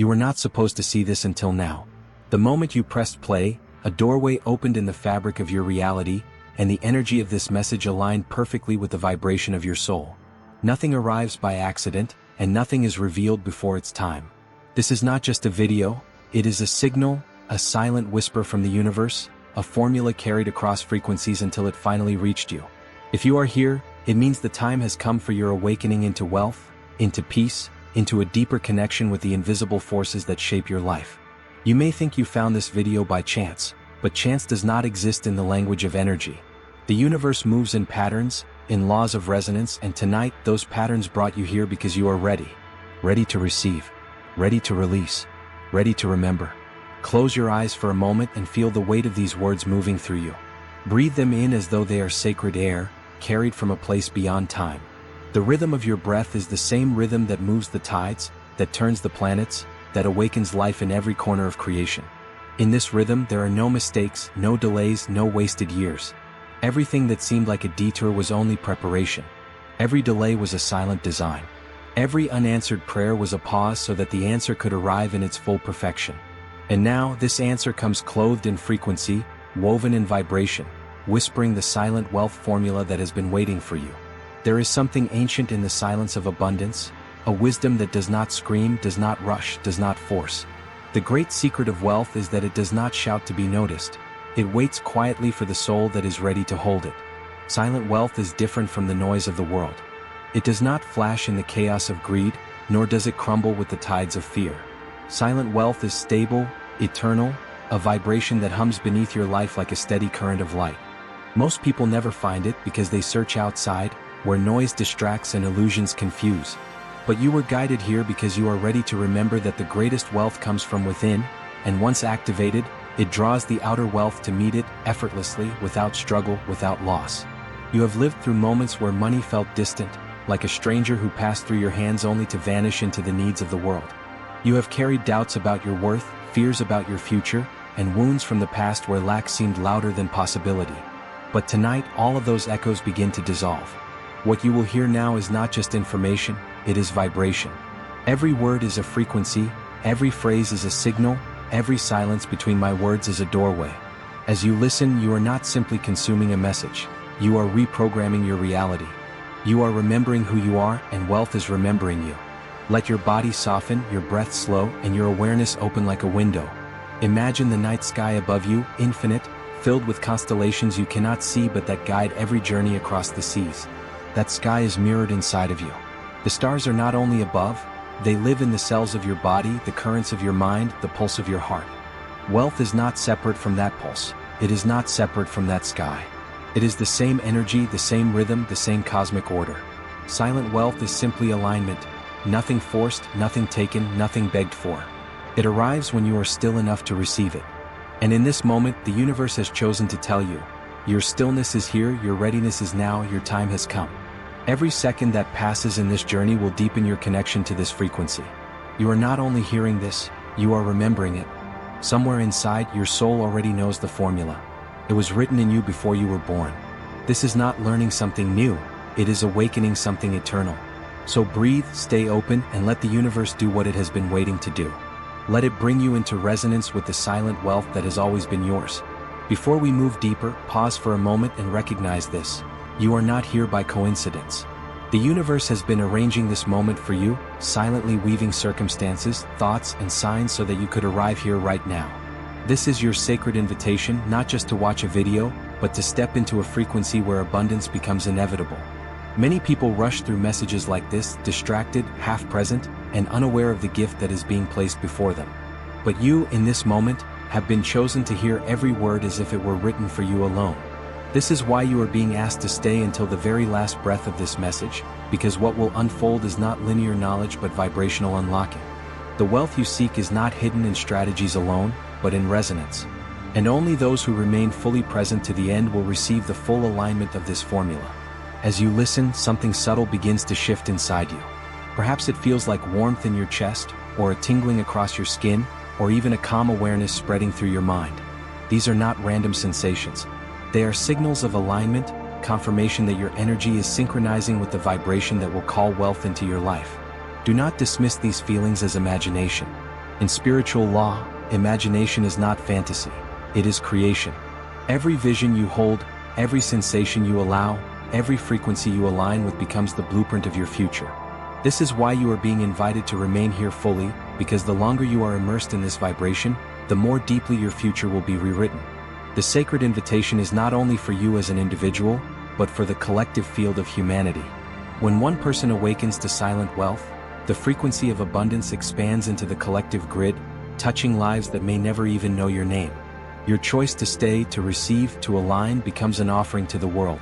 You were not supposed to see this until now. The moment you pressed play, a doorway opened in the fabric of your reality, and the energy of this message aligned perfectly with the vibration of your soul. Nothing arrives by accident, and nothing is revealed before its time. This is not just a video, it is a signal, a silent whisper from the universe, a formula carried across frequencies until it finally reached you. If you are here, it means the time has come for your awakening into wealth, into peace, into a deeper connection with the invisible forces that shape your life. You may think you found this video by chance, but chance does not exist in the language of energy. The universe moves in patterns, in laws of resonance, and tonight those patterns brought you here because you are ready. Ready to receive. Ready to release. Ready to remember. Close your eyes for a moment and feel the weight of these words moving through you. Breathe them in as though they are sacred air, carried from a place beyond time. The rhythm of your breath is the same rhythm that moves the tides, that turns the planets, that awakens life in every corner of creation. In this rhythm, there are no mistakes, no delays, no wasted years. Everything that seemed like a detour was only preparation. Every delay was a silent design. Every unanswered prayer was a pause so that the answer could arrive in its full perfection. And now, this answer comes clothed in frequency, woven in vibration, whispering the silent wealth formula that has been waiting for you. There is something ancient in the silence of abundance, a wisdom that does not scream, does not rush, does not force. The great secret of wealth is that it does not shout to be noticed. It waits quietly for the soul that is ready to hold it. Silent wealth is different from the noise of the world. It does not flash in the chaos of greed, nor does it crumble with the tides of fear. Silent wealth is stable, eternal, a vibration that hums beneath your life like a steady current of light. Most people never find it because they search outside, where noise distracts and illusions confuse. But you were guided here because you are ready to remember that the greatest wealth comes from within, and once activated, it draws the outer wealth to meet it effortlessly, without struggle, without loss. You have lived through moments where money felt distant, like a stranger who passed through your hands only to vanish into the needs of the world. You have carried doubts about your worth, fears about your future, and wounds from the past where lack seemed louder than possibility. But tonight, all of those echoes begin to dissolve. What you will hear now is not just information, it is vibration. Every word is a frequency, every phrase is a signal, every silence between my words is a doorway. As you listen, you are not simply consuming a message, you are reprogramming your reality. You are remembering who you are, and wealth is remembering you. Let your body soften, your breath slow, and your awareness open like a window. Imagine the night sky above you, infinite, filled with constellations you cannot see but that guide every journey across the seas. That sky is mirrored inside of you. The stars are not only above, they live in the cells of your body, the currents of your mind, the pulse of your heart. Wealth is not separate from that pulse. It is not separate from that sky. It is the same energy, the same rhythm, the same cosmic order. Silent wealth is simply alignment. Nothing forced, nothing taken, nothing begged for. It arrives when you are still enough to receive it. And in this moment, the universe has chosen to tell you, your stillness is here, your readiness is now, your time has come. Every second that passes in this journey will deepen your connection to this frequency. You are not only hearing this, you are remembering it. Somewhere inside, your soul already knows the formula. It was written in you before you were born. This is not learning something new, it is awakening something eternal. So breathe, stay open, and let the universe do what it has been waiting to do. Let it bring you into resonance with the silent wealth that has always been yours. Before we move deeper, pause for a moment and recognize this. You are not here by coincidence. The universe has been arranging this moment for you, silently weaving circumstances, thoughts, and signs so that you could arrive here right now. This is your sacred invitation, not just to watch a video, but to step into a frequency where abundance becomes inevitable. Many people rush through messages like this, distracted, half-present, and unaware of the gift that is being placed before them. But you, in this moment, have been chosen to hear every word as if it were written for you alone. This is why you are being asked to stay until the very last breath of this message, because what will unfold is not linear knowledge but vibrational unlocking. The wealth you seek is not hidden in strategies alone, but in resonance. And only those who remain fully present to the end will receive the full alignment of this formula. As you listen, something subtle begins to shift inside you. Perhaps it feels like warmth in your chest, or a tingling across your skin, or even a calm awareness spreading through your mind. These are not random sensations. They are signals of alignment, confirmation that your energy is synchronizing with the vibration that will call wealth into your life. Do not dismiss these feelings as imagination. In spiritual law, imagination is not fantasy, it is creation. Every vision you hold, every sensation you allow, every frequency you align with becomes the blueprint of your future. This is why you are being invited to remain here fully, because the longer you are immersed in this vibration, the more deeply your future will be rewritten. The sacred invitation is not only for you as an individual, but for the collective field of humanity. When one person awakens to silent wealth, the frequency of abundance expands into the collective grid, touching lives that may never even know your name. Your choice to stay, to receive, to align becomes an offering to the world.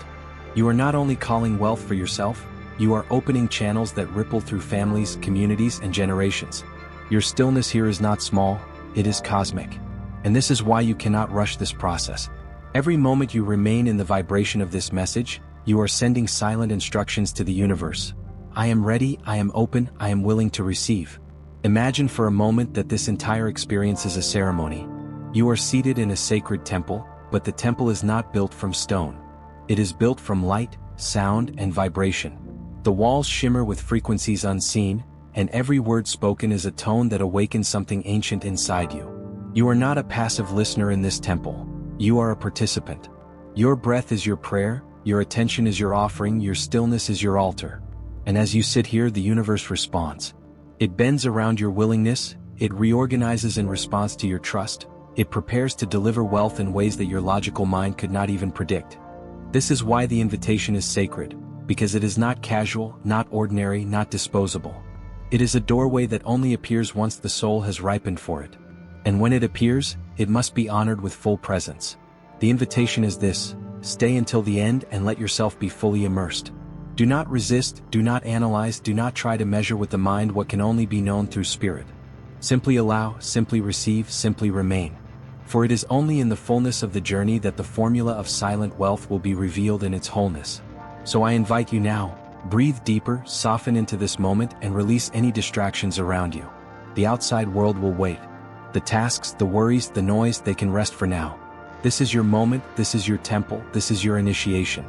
You are not only calling wealth for yourself, you are opening channels that ripple through families, communities, and generations. Your stillness here is not small, it is cosmic. And this is why you cannot rush this process. Every moment you remain in the vibration of this message, you are sending silent instructions to the universe. I am ready, I am open, I am willing to receive. Imagine for a moment that this entire experience is a ceremony. You are seated in a sacred temple, but the temple is not built from stone. It is built from light, sound, and vibration. The walls shimmer with frequencies unseen, and every word spoken is a tone that awakens something ancient inside you. You are not a passive listener in this temple. You are a participant. Your breath is your prayer, your attention is your offering, your stillness is your altar. And as you sit here, the universe responds. It bends around your willingness, it reorganizes in response to your trust, it prepares to deliver wealth in ways that your logical mind could not even predict. This is why the invitation is sacred, because it is not casual, not ordinary, not disposable. It is a doorway that only appears once the soul has ripened for it. And when it appears, it must be honored with full presence. The invitation is this: stay until the end and let yourself be fully immersed. Do not resist, do not analyze, do not try to measure with the mind what can only be known through spirit. Simply allow, simply receive, simply remain. For it is only in the fullness of the journey that the formula of silent wealth will be revealed in its wholeness. So I invite you now, breathe deeper, soften into this moment, and release any distractions around you. The outside world will wait. The tasks, the worries, the noise, they can rest for now. This is your moment, this is your temple, this is your initiation.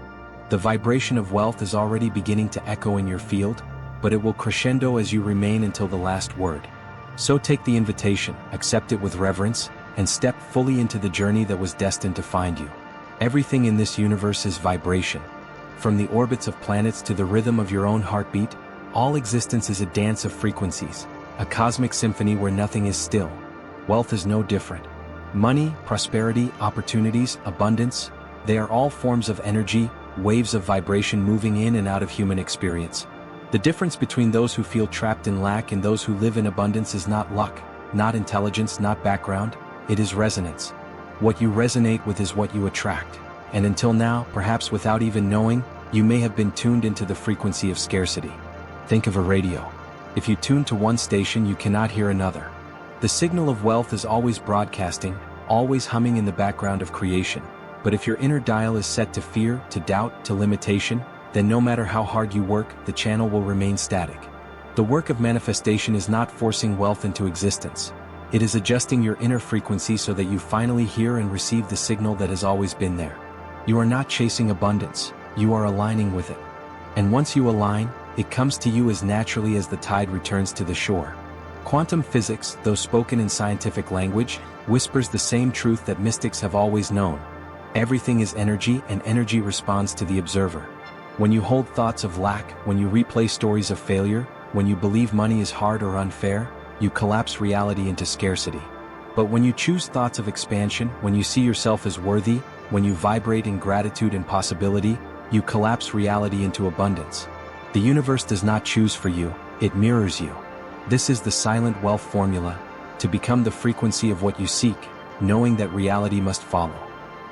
The vibration of wealth is already beginning to echo in your field, but it will crescendo as you remain until the last word. So take the invitation, accept it with reverence, and step fully into the journey that was destined to find you. Everything in this universe is vibration. From the orbits of planets to the rhythm of your own heartbeat, all existence is a dance of frequencies, a cosmic symphony where nothing is still. Wealth is no different. Money, prosperity, opportunities, abundance, they are all forms of energy, waves of vibration moving in and out of human experience. The difference between those who feel trapped in lack and those who live in abundance is not luck, not intelligence, not background, it is resonance. What you resonate with is what you attract. And until now, perhaps without even knowing, you may have been tuned into the frequency of scarcity. Think of a radio. If you tune to one station, you cannot hear another. The signal of wealth is always broadcasting, always humming in the background of creation. But if your inner dial is set to fear, to doubt, to limitation, then no matter how hard you work, the channel will remain static. The work of manifestation is not forcing wealth into existence. It is adjusting your inner frequency so that you finally hear and receive the signal that has always been there. You are not chasing abundance, you are aligning with it. And once you align, it comes to you as naturally as the tide returns to the shore. Quantum physics, though spoken in scientific language, whispers the same truth that mystics have always known. Everything is energy, and energy responds to the observer. When you hold thoughts of lack, when you replay stories of failure, when you believe money is hard or unfair, you collapse reality into scarcity. But when you choose thoughts of expansion, when you see yourself as worthy, when you vibrate in gratitude and possibility, you collapse reality into abundance. The universe does not choose for you, it mirrors you. This is the silent wealth formula, to become the frequency of what you seek, knowing that reality must follow.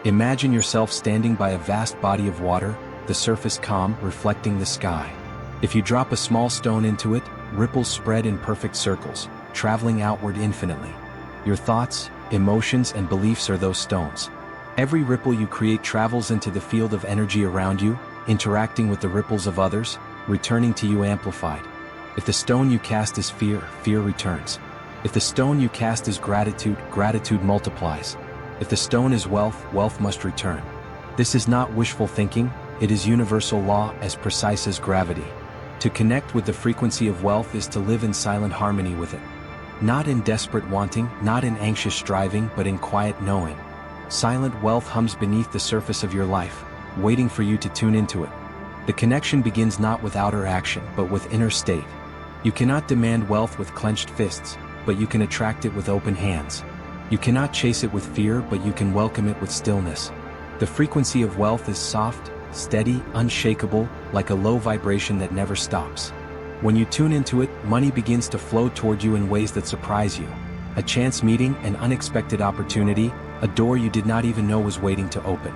Imagine yourself standing by a vast body of water, the surface calm, reflecting the sky. If you drop a small stone into it, ripples spread in perfect circles, traveling outward infinitely. Your thoughts, emotions, and beliefs are those stones. Every ripple you create travels into the field of energy around you, interacting with the ripples of others, returning to you amplified. If the stone you cast is fear, fear returns. If the stone you cast is gratitude, gratitude multiplies. If the stone is wealth, wealth must return. This is not wishful thinking, it is universal law, as precise as gravity. To connect with the frequency of wealth is to live in silent harmony with it. Not in desperate wanting, not in anxious striving, but in quiet knowing. Silent wealth hums beneath the surface of your life, waiting for you to tune into it. The connection begins not with outer action, but with inner state. You cannot demand wealth with clenched fists, but you can attract it with open hands. You cannot chase it with fear, but you can welcome it with stillness. The frequency of wealth is soft, steady, unshakable, like a low vibration that never stops. When you tune into it, money begins to flow toward you in ways that surprise you. A chance meeting, an unexpected opportunity, a door you did not even know was waiting to open.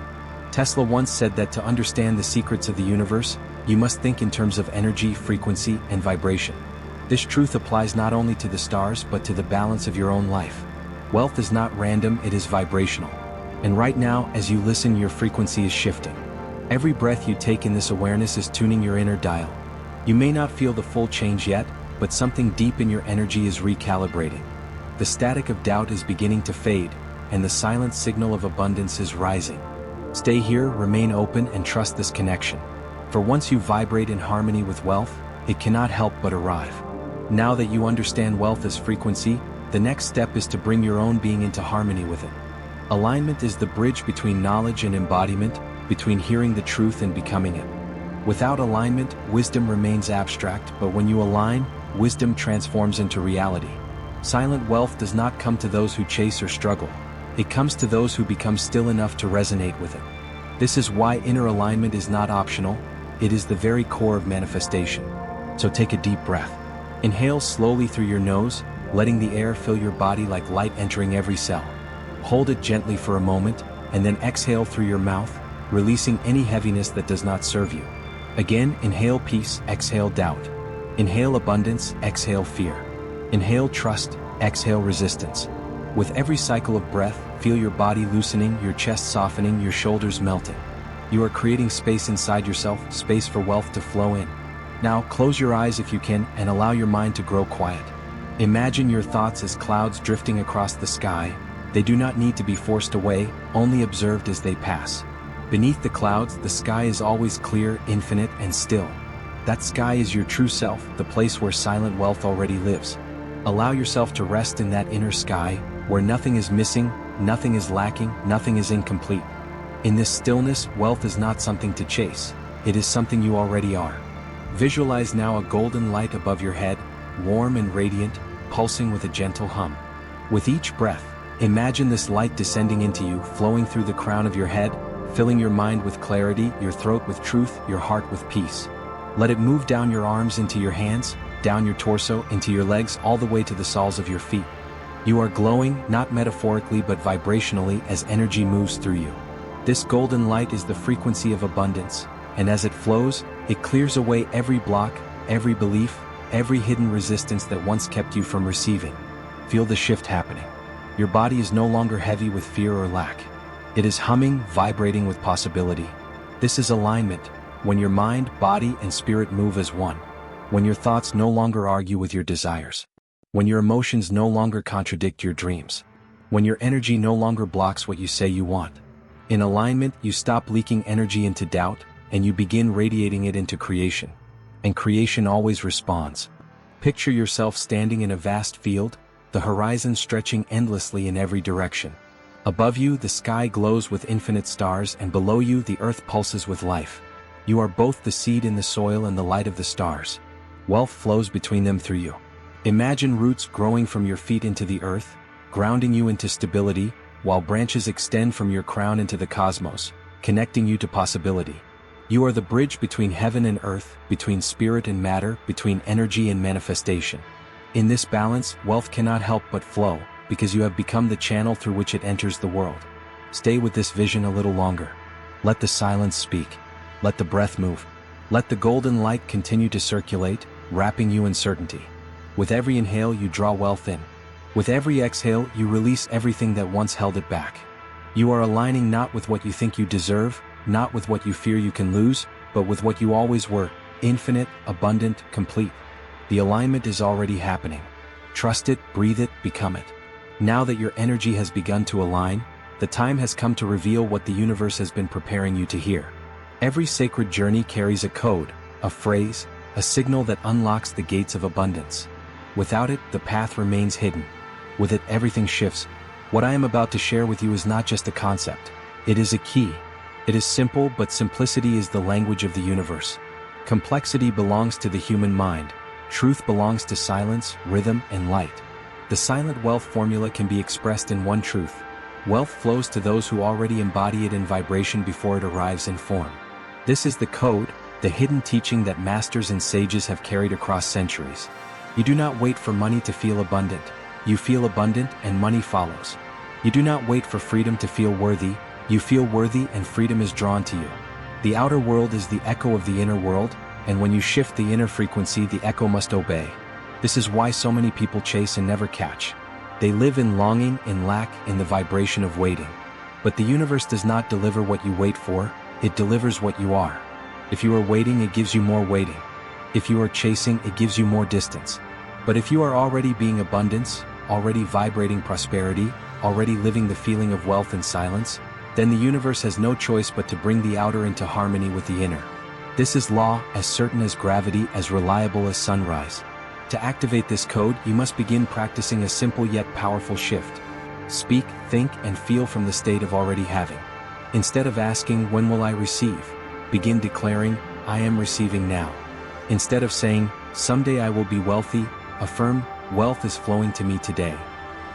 Tesla once said that to understand the secrets of the universe, you must think in terms of energy, frequency, and vibration. This truth applies not only to the stars but to the balance of your own life. Wealth is not random, it is vibrational. And right now, as you listen, your frequency is shifting. Every breath you take in this awareness is tuning your inner dial. You may not feel the full change yet, but something deep in your energy is recalibrating. The static of doubt is beginning to fade, and the silent signal of abundance is rising. Stay here, remain open, and trust this connection. For once you vibrate in harmony with wealth, it cannot help but arrive. Now that you understand wealth as frequency, the next step is to bring your own being into harmony with it. Alignment is the bridge between knowledge and embodiment, between hearing the truth and becoming it. Without alignment, wisdom remains abstract, but when you align, wisdom transforms into reality. Silent wealth does not come to those who chase or struggle. It comes to those who become still enough to resonate with it. This is why inner alignment is not optional, it is the very core of manifestation. So take a deep breath. Inhale slowly through your nose, letting the air fill your body like light entering every cell. Hold it gently for a moment, and then exhale through your mouth, releasing any heaviness that does not serve you. Again, inhale peace, exhale doubt. Inhale abundance, exhale fear. Inhale trust, exhale resistance. With every cycle of breath, feel your body loosening, your chest softening, your shoulders melting. You are creating space inside yourself, space for wealth to flow in. Now, close your eyes if you can, and allow your mind to grow quiet. Imagine your thoughts as clouds drifting across the sky. They do not need to be forced away, only observed as they pass. Beneath the clouds, the sky is always clear, infinite, and still. That sky is your true self, the place where silent wealth already lives. Allow yourself to rest in that inner sky, where nothing is missing, nothing is lacking, nothing is incomplete. In this stillness, wealth is not something to chase, it is something you already are. Visualize now a golden light above your head, warm and radiant, pulsing with a gentle hum. With each breath, imagine this light descending into you, flowing through the crown of your head, filling your mind with clarity, your throat with truth, your heart with peace. Let it move down your arms into your hands, down your torso, into your legs, all the way to the soles of your feet. You are glowing, not metaphorically but vibrationally, as energy moves through you. This golden light is the frequency of abundance, and as it flows, it clears away every block, every belief, every hidden resistance that once kept you from receiving. Feel the shift happening. Your body is no longer heavy with fear or lack. It is humming, vibrating with possibility. This is alignment, when your mind, body, and spirit move as one. When your thoughts no longer argue with your desires. When your emotions no longer contradict your dreams. When your energy no longer blocks what you say you want. In alignment, you stop leaking energy into doubt, and you begin radiating it into creation. And creation always responds. Picture yourself standing in a vast field, the horizon stretching endlessly in every direction. Above you, the sky glows with infinite stars, and below you, the earth pulses with life. You are both the seed in the soil and the light of the stars. Wealth flows between them through you. Imagine roots growing from your feet into the earth, grounding you into stability, while branches extend from your crown into the cosmos, connecting you to possibility. You are the bridge between heaven and earth, between spirit and matter, between energy and manifestation. In this balance, wealth cannot help but flow, because you have become the channel through which it enters the world. Stay with this vision a little longer. Let the silence speak. Let the breath move. Let the golden light continue to circulate, wrapping you in certainty. With every inhale, you draw wealth in. With every exhale, you release everything that once held it back. You are aligning not with what you think you deserve, not with what you fear you can lose, but with what you always were, infinite, abundant, complete. The alignment is already happening. Trust it, breathe it, become it. Now that your energy has begun to align, the time has come to reveal what the universe has been preparing you to hear. Every sacred journey carries a code, a phrase, a signal that unlocks the gates of abundance. Without it, the path remains hidden. With it, everything shifts. What I am about to share with you is not just a concept. It is a key. It is simple, but simplicity is the language of the universe. Complexity belongs to the human mind. Truth belongs to silence, rhythm, and light. The silent wealth formula can be expressed in one truth. Wealth flows to those who already embody it in vibration before it arrives in form. This is the code, the hidden teaching that masters and sages have carried across centuries. You do not wait for money to feel abundant. You feel abundant and money follows. You do not wait for freedom to feel worthy. You feel worthy and freedom is drawn to you. The outer world is the echo of the inner world, and when you shift the inner frequency, the echo must obey. This is why so many people chase and never catch. They live in longing, in lack, in the vibration of waiting. But the universe does not deliver what you wait for, it delivers what you are. If you are waiting, it gives you more waiting. If you are chasing, it gives you more distance. But if you are already being abundance, already vibrating prosperity, already living the feeling of wealth in silence, then the universe has no choice but to bring the outer into harmony with the inner. This is law, as certain as gravity, as reliable as sunrise. To activate this code, you must begin practicing a simple yet powerful shift. Speak, think, and feel from the state of already having. Instead of asking, when will I receive? Begin declaring, I am receiving now. Instead of saying, someday I will be wealthy, affirm, wealth is flowing to me today.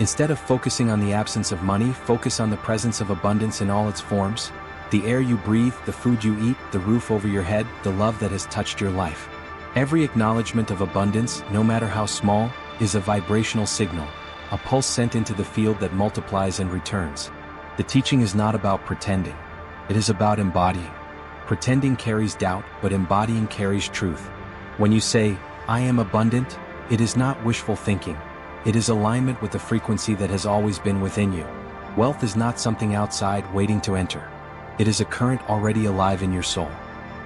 Instead of focusing on the absence of money, focus on the presence of abundance in all its forms. The air you breathe, the food you eat, the roof over your head, the love that has touched your life. Every acknowledgement of abundance, no matter how small, is a vibrational signal, a pulse sent into the field that multiplies and returns. The teaching is not about pretending. It is about embodying. Pretending carries doubt, but embodying carries truth. When you say, I am abundant, it is not wishful thinking. It is alignment with the frequency that has always been within you. Wealth is not something outside waiting to enter. It is a current already alive in your soul.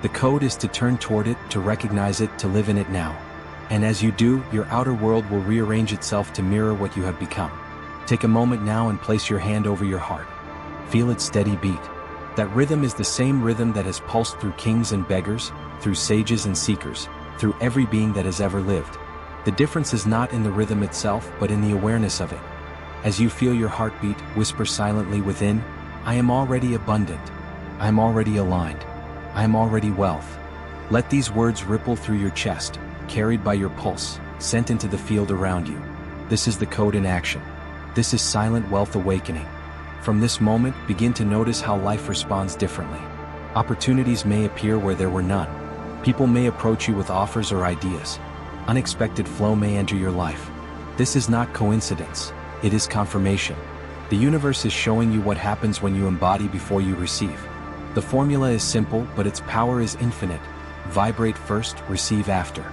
The code is to turn toward it, to recognize it, to live in it now. And as you do, your outer world will rearrange itself to mirror what you have become. Take a moment now and place your hand over your heart. Feel its steady beat. That rhythm is the same rhythm that has pulsed through kings and beggars, through sages and seekers, through every being that has ever lived. The difference is not in the rhythm itself, but in the awareness of it. As you feel your heartbeat, whisper silently within, I am already abundant. I am already aligned. I am already wealth. Let these words ripple through your chest, carried by your pulse, sent into the field around you. This is the code in action. This is silent wealth awakening. From this moment, begin to notice how life responds differently. Opportunities may appear where there were none. People may approach you with offers or ideas. Unexpected flow may enter your life. This is not coincidence. It is confirmation. The universe is showing you what happens when you embody before you receive. The formula is simple, but its power is infinite. Vibrate first, receive after.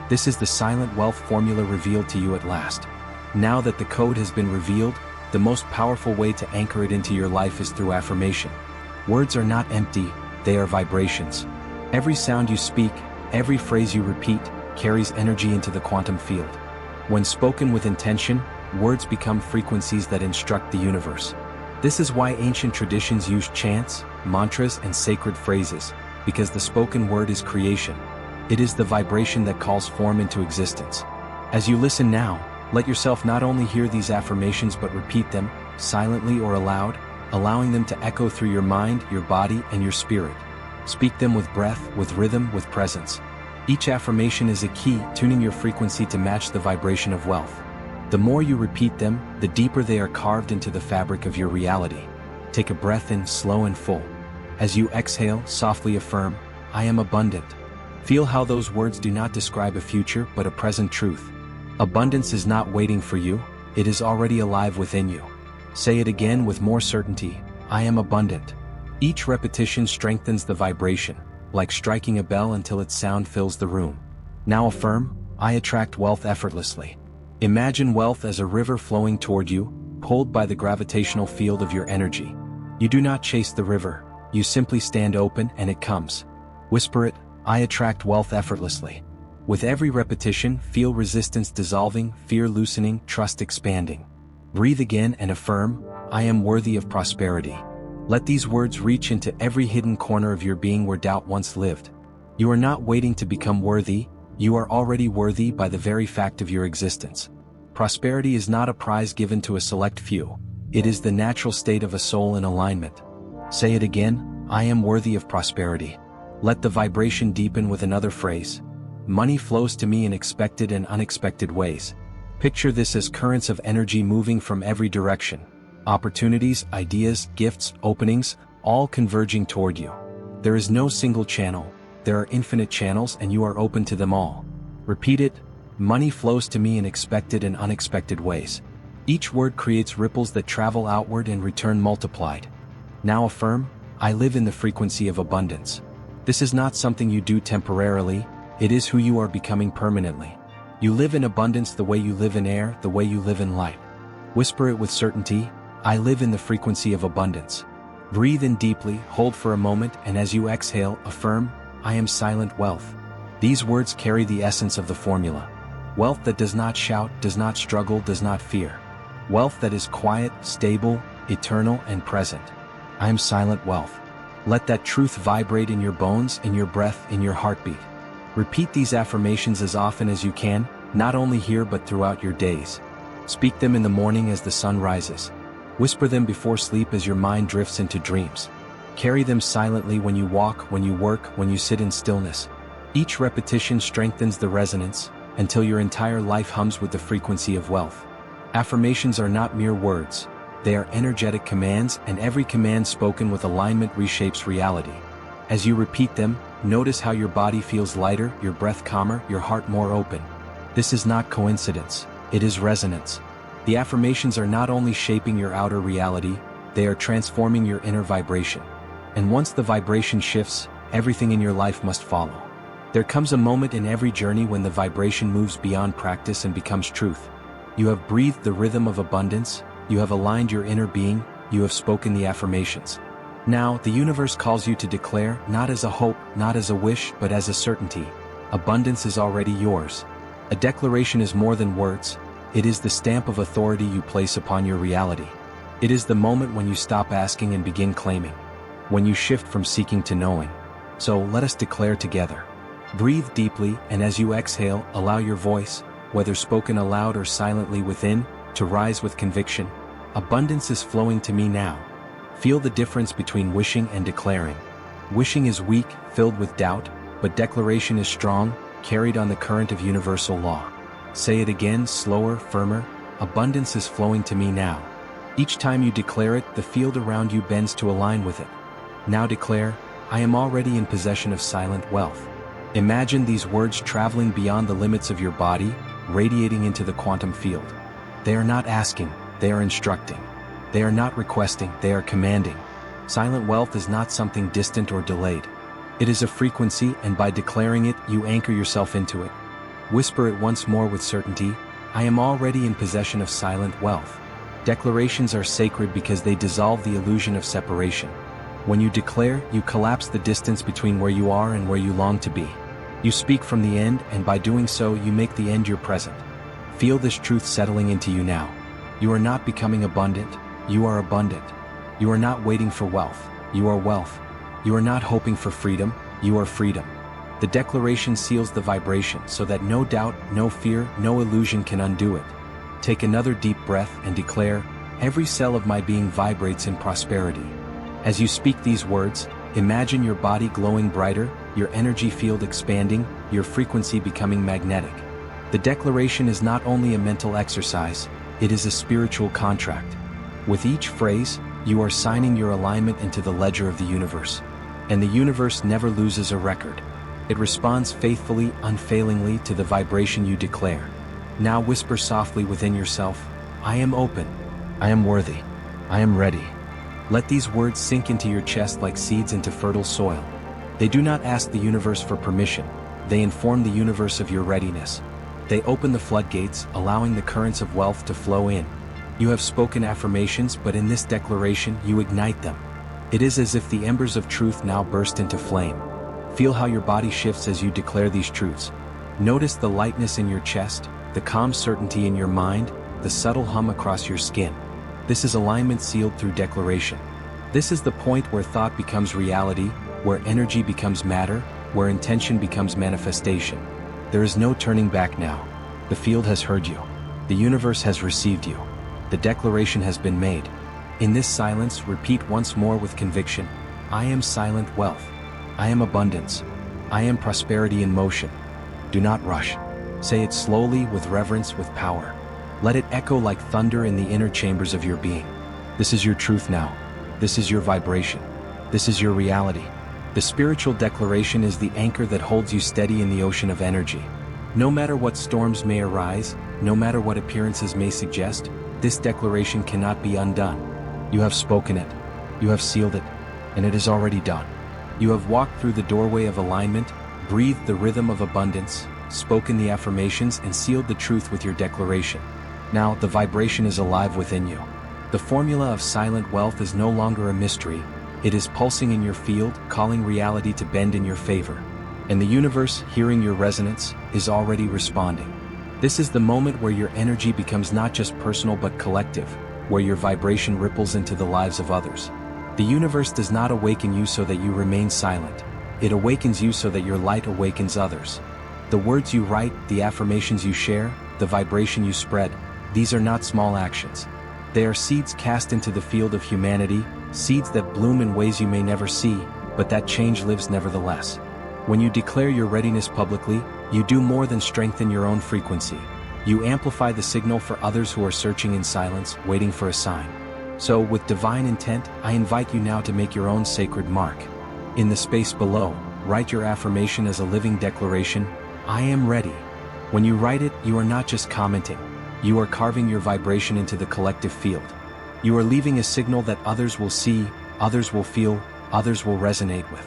This is the silent wealth formula revealed to you at last. Now that the code has been revealed, the most powerful way to anchor it into your life is through affirmation. Words are not empty, they are vibrations. Every sound you speak, every phrase you repeat, carries energy into the quantum field. When spoken with intention, words become frequencies that instruct the universe. This is why ancient traditions use chants, mantras, and sacred phrases, because the spoken word is creation. It is the vibration that calls form into existence. As you listen now, let yourself not only hear these affirmations but repeat them, silently or aloud, allowing them to echo through your mind, your body, and your spirit. Speak them with breath, with rhythm, with presence. Each affirmation is a key, tuning your frequency to match the vibration of wealth. The more you repeat them, the deeper they are carved into the fabric of your reality. Take a breath in, slow and full. As you exhale, softly affirm, I am abundant. Feel how those words do not describe a future but a present truth. Abundance is not waiting for you, it is already alive within you. Say it again with more certainty, I am abundant. Each repetition strengthens the vibration, like striking a bell until its sound fills the room. Now affirm, I attract wealth effortlessly. Imagine wealth as a river flowing toward you, pulled by the gravitational field of your energy. You do not chase the river, you simply stand open and it comes. Whisper it, I attract wealth effortlessly. With every repetition, feel resistance dissolving, fear loosening, trust expanding. Breathe again and affirm, I am worthy of prosperity. Let these words reach into every hidden corner of your being where doubt once lived. You are not waiting to become worthy, You are already worthy by the very fact of your existence. Prosperity is not a prize given to a select few. It is the natural state of a soul in alignment. Say it again, I am worthy of prosperity. Let the vibration deepen with another phrase. Money flows to me in expected and unexpected ways. Picture this as currents of energy moving from every direction. Opportunities, ideas, gifts, openings, all converging toward you. There is no single channel. There are infinite channels and you are open to them all. Repeat it. Money flows to me in expected and unexpected ways. Each word creates ripples that travel outward and return multiplied. Now affirm, I live in the frequency of abundance. This is not something you do temporarily, it is who you are becoming permanently. You live in abundance the way you live in air, the way you live in light. Whisper it with certainty, I live in the frequency of abundance. Breathe in deeply, hold for a moment, and as you exhale, affirm, I am silent wealth. These words carry the essence of the formula. Wealth that does not shout, does not struggle, does not fear. Wealth that is quiet, stable, eternal, and present. I am silent wealth. Let that truth vibrate in your bones, in your breath, in your heartbeat. Repeat these affirmations as often as you can, not only here but throughout your days. Speak them in the morning as the sun rises. Whisper them before sleep as your mind drifts into dreams. Carry them silently when you walk, when you work, when you sit in stillness. Each repetition strengthens the resonance, until your entire life hums with the frequency of wealth. Affirmations are not mere words. They are energetic commands, and every command spoken with alignment reshapes reality. As you repeat them, notice how your body feels lighter, your breath calmer, your heart more open. This is not coincidence, it is resonance. The affirmations are not only shaping your outer reality, they are transforming your inner vibration. And once the vibration shifts, everything in your life must follow. There comes a moment in every journey when the vibration moves beyond practice and becomes truth. You have breathed the rhythm of abundance, you have aligned your inner being, you have spoken the affirmations. Now, the universe calls you to declare, not as a hope, not as a wish, but as a certainty. Abundance is already yours. A declaration is more than words, it is the stamp of authority you place upon your reality. It is the moment when you stop asking and begin claiming. When you shift from seeking to knowing. So let us declare together. Breathe deeply, and as you exhale, allow your voice, whether spoken aloud or silently within, to rise with conviction. Abundance is flowing to me now. Feel the difference between wishing and declaring. Wishing is weak, filled with doubt, but declaration is strong, carried on the current of universal law. Say it again, slower, firmer. Abundance is flowing to me now. Each time you declare it, the field around you bends to align with it. Now declare, I am already in possession of silent wealth. Imagine these words traveling beyond the limits of your body, radiating into the quantum field. They are not asking, they are instructing. They are not requesting, they are commanding. Silent wealth is not something distant or delayed. It is a frequency, and by declaring it, you anchor yourself into it. Whisper it once more with certainty, I am already in possession of silent wealth. Declarations are sacred because they dissolve the illusion of separation. When you declare, you collapse the distance between where you are and where you long to be. You speak from the end, and by doing so, you make the end your present. Feel this truth settling into you now. You are not becoming abundant, you are abundant. You are not waiting for wealth, you are wealth. You are not hoping for freedom, you are freedom. The declaration seals the vibration so that no doubt, no fear, no illusion can undo it. Take another deep breath and declare, every cell of my being vibrates in prosperity. As you speak these words, imagine your body glowing brighter, your energy field expanding, your frequency becoming magnetic. The declaration is not only a mental exercise, it is a spiritual contract. With each phrase, you are signing your alignment into the ledger of the universe. And the universe never loses a record. It responds faithfully, unfailingly to the vibration you declare. Now whisper softly within yourself, I am open, I am worthy, I am ready. Let these words sink into your chest like seeds into fertile soil. They do not ask the universe for permission, they inform the universe of your readiness. They open the floodgates, allowing the currents of wealth to flow in. You have spoken affirmations, but in this declaration, you ignite them. It is as if the embers of truth now burst into flame. Feel how your body shifts as you declare these truths. Notice the lightness in your chest, the calm certainty in your mind, the subtle hum across your skin. This is alignment sealed through declaration. This is the point where thought becomes reality, where energy becomes matter, where intention becomes manifestation. There is no turning back now. The field has heard you. The universe has received you. The declaration has been made. In this silence, repeat once more with conviction. I am silent wealth. I am abundance. I am prosperity in motion. Do not rush. Say it slowly, with reverence, with power. Let it echo like thunder in the inner chambers of your being. This is your truth now. This is your vibration. This is your reality. The spiritual declaration is the anchor that holds you steady in the ocean of energy. No matter what storms may arise, no matter what appearances may suggest, this declaration cannot be undone. You have spoken it. You have sealed it. And it is already done. You have walked through the doorway of alignment, breathed the rhythm of abundance, spoken the affirmations, and sealed the truth with your declaration. Now, the vibration is alive within you. The formula of silent wealth is no longer a mystery. It is pulsing in your field, calling reality to bend in your favor. And the universe, hearing your resonance, is already responding. This is the moment where your energy becomes not just personal but collective, where your vibration ripples into the lives of others. The universe does not awaken you so that you remain silent. It awakens you so that your light awakens others. The words you write, the affirmations you share, the vibration you spread, these are not small actions. They are seeds cast into the field of humanity, seeds that bloom in ways you may never see, but that change lives nevertheless. When you declare your readiness publicly, you do more than strengthen your own frequency. You amplify the signal for others who are searching in silence, waiting for a sign. So, with divine intent, I invite you now to make your own sacred mark. In the space below, write your affirmation as a living declaration. I am ready. When you write it, you are not just commenting. You are carving your vibration into the collective field. You are leaving a signal that others will see, others will feel, others will resonate with.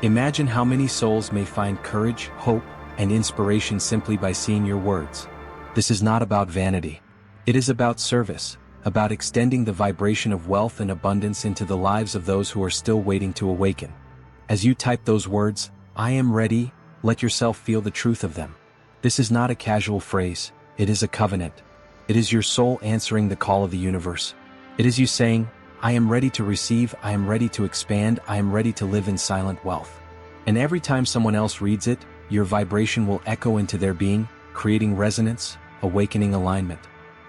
Imagine how many souls may find courage, hope, and inspiration simply by seeing your words. This is not about vanity. It is about service, about extending the vibration of wealth and abundance into the lives of those who are still waiting to awaken. As you type those words, I am ready, let yourself feel the truth of them. This is not a casual phrase, it is a covenant. It is your soul answering the call of the universe. It is you saying, I am ready to receive, I am ready to expand, I am ready to live in silent wealth. And every time someone else reads it, your vibration will echo into their being, creating resonance, awakening alignment.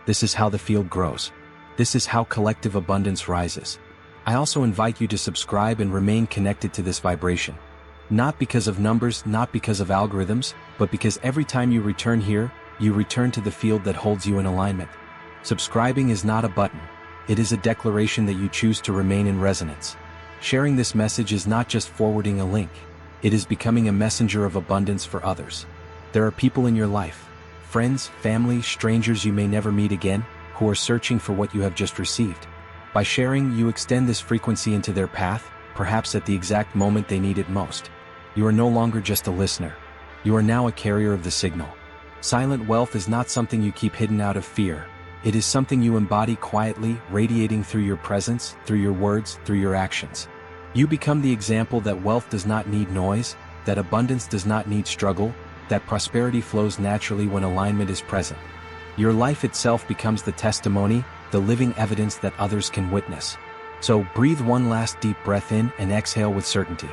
This is how the field grows. This is how collective abundance rises. I also invite you to subscribe and remain connected to this vibration. Not because of numbers, not because of algorithms, but because every time you return here, you return to the field that holds you in alignment. Subscribing is not a button. It is a declaration that you choose to remain in resonance. Sharing this message is not just forwarding a link. It is becoming a messenger of abundance for others. There are people in your life, friends, family, strangers you may never meet again, who are searching for what you have just received. By sharing, you extend this frequency into their path, perhaps at the exact moment they need it most. You are no longer just a listener. You are now a carrier of the signal. Silent wealth is not something you keep hidden out of fear. It is something you embody quietly, radiating through your presence, through your words, through your actions. You become the example that wealth does not need noise, that abundance does not need struggle, that prosperity flows naturally when alignment is present. Your life itself becomes the testimony, the living evidence that others can witness. So breathe one last deep breath in and exhale with certainty.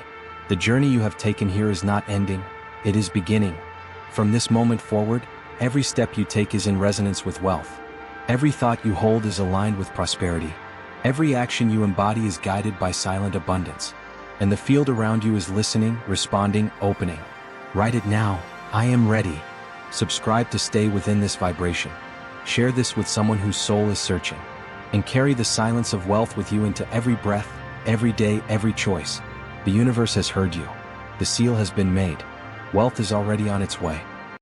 The journey you have taken here is not ending, it is beginning. From this moment forward, every step you take is in resonance with wealth. Every thought you hold is aligned with prosperity. Every action you embody is guided by silent abundance. And the field around you is listening, responding, opening. Write it now, I am ready. Subscribe to stay within this vibration. Share this with someone whose soul is searching. And carry the silence of wealth with you into every breath, every day, every choice. The universe has heard you. The seal has been made. Wealth is already on its way.